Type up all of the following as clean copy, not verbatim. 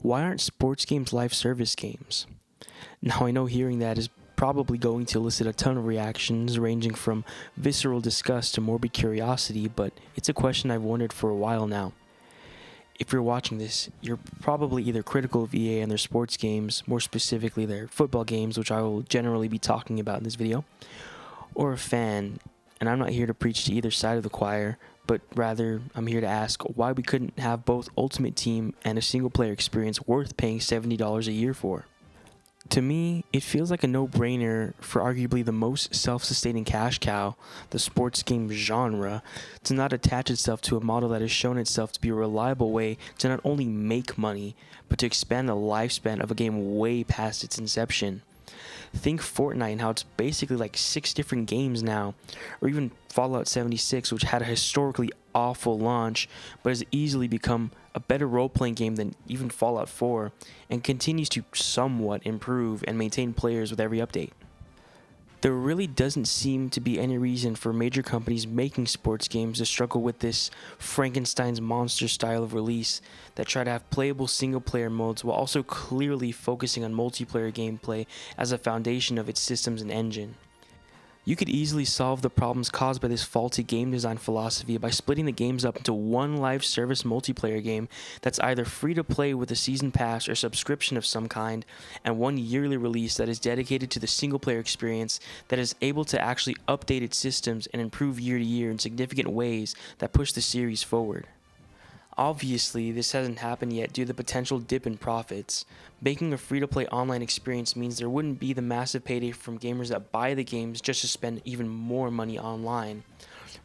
Why aren't sports games live service games? Now, I know hearing that is probably going to elicit a ton of reactions ranging from visceral disgust to morbid curiosity, but it's a question I've wondered for a while now. If you're watching this, you're probably either critical of EA and their sports games, more specifically their football games, which I will generally be talking about in this video, or a fan, and I'm not here to preach to either side of the choir, but rather I'm here to ask why we couldn't have both Ultimate Team and a single-player experience worth paying $70 a year for. To me, it feels like a no-brainer for arguably the most self-sustaining cash cow, the sports game genre, to not attach itself to a model that has shown itself to be a reliable way to not only make money, but to expand the lifespan of a game way past its inception. Think Fortnite and how it's basically like 6 different games now, or even Fallout 76, which had a historically awful launch, but has easily become a better role-playing game than even Fallout 4, and continues to somewhat improve and maintain players with every update. There really doesn't seem to be any reason for major companies making sports games to struggle with this Frankenstein's monster style of release that try to have playable single-player modes while also clearly focusing on multiplayer gameplay as a foundation of its systems and engine. You could easily solve the problems caused by this faulty game design philosophy by splitting the games up into one live service multiplayer game that's either free to play with a season pass or subscription of some kind, and one yearly release that is dedicated to the single player experience that is able to actually update its systems and improve year to year in significant ways that push the series forward. Obviously, this hasn't happened yet due to the potential dip in profits. Making a free-to-play online experience means there wouldn't be the massive payday from gamers that buy the games just to spend even more money online.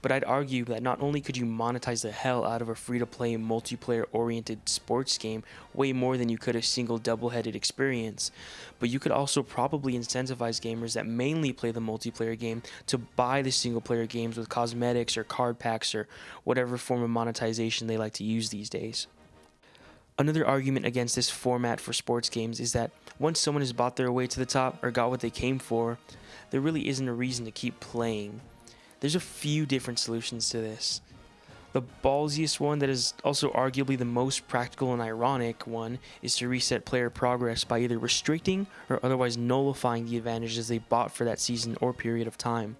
But I'd argue that not only could you monetize the hell out of a free-to-play multiplayer-oriented sports game way more than you could a single double-headed experience, but you could also probably incentivize gamers that mainly play the multiplayer game to buy the single-player games with cosmetics or card packs or whatever form of monetization they like to use these days. Another argument against this format for sports games is that once someone has bought their way to the top or got what they came for, there really isn't a reason to keep playing. There's a few different solutions to this. The ballsiest one that is also arguably the most practical and ironic one is to reset player progress by either restricting or otherwise nullifying the advantages they bought for that season or period of time.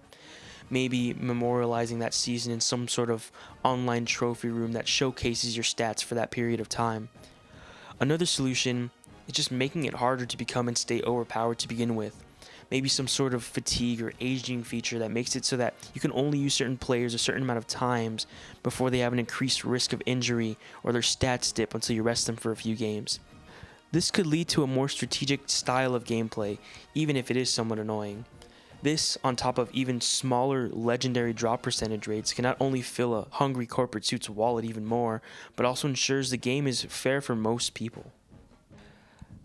Maybe memorializing that season in some sort of online trophy room that showcases your stats for that period of time. Another solution is just making it harder to become and stay overpowered to begin with. Maybe some sort of fatigue or aging feature that makes it so that you can only use certain players a certain amount of times before they have an increased risk of injury or their stats dip until you rest them for a few games. This could lead to a more strategic style of gameplay, even if it is somewhat annoying. This, on top of even smaller legendary drop percentage rates, can not only fill a hungry corporate suit's wallet even more, but also ensures the game is fair for most people.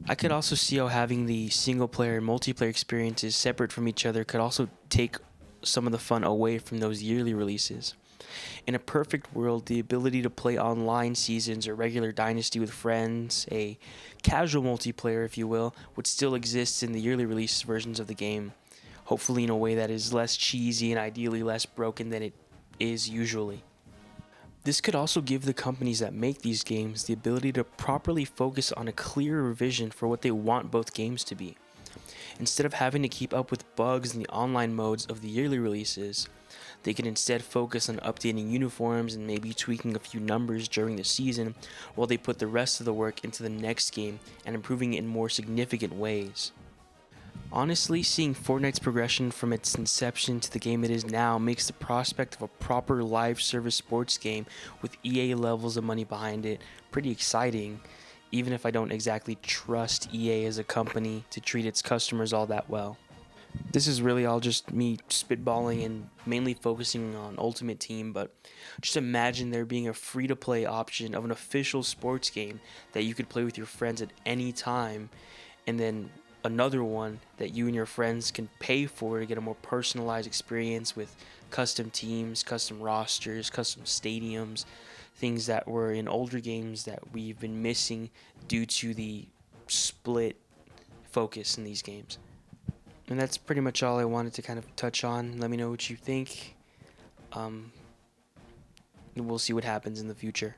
I could also see how having the single-player and multiplayer experiences separate from each other could also take some of the fun away from those yearly releases. In a perfect world, the ability to play online seasons or regular Dynasty with friends, a casual multiplayer if you will, would still exist in the yearly release versions of the game, hopefully in a way that is less cheesy and ideally less broken than it is usually. This could also give the companies that make these games the ability to properly focus on a clearer vision for what they want both games to be. Instead of having to keep up with bugs in the online modes of the yearly releases, they can instead focus on updating uniforms and maybe tweaking a few numbers during the season while they put the rest of the work into the next game and improving it in more significant ways. Honestly, seeing Fortnite's progression from its inception to the game it is now makes the prospect of a proper live service sports game with EA levels of money behind it pretty exciting, even if I don't exactly trust EA as a company to treat its customers all that well. This is really all just me spitballing and mainly focusing on Ultimate Team, but just imagine there being a free-to-play option of an official sports game that you could play with your friends at any time, and then another one that you and your friends can pay for to get a more personalized experience with custom teams, custom rosters, custom stadiums, things that were in older games that we've been missing due to the split focus in these games. And that's pretty much all I wanted to kind of touch on. Let me know what you think. We'll see what happens in the future.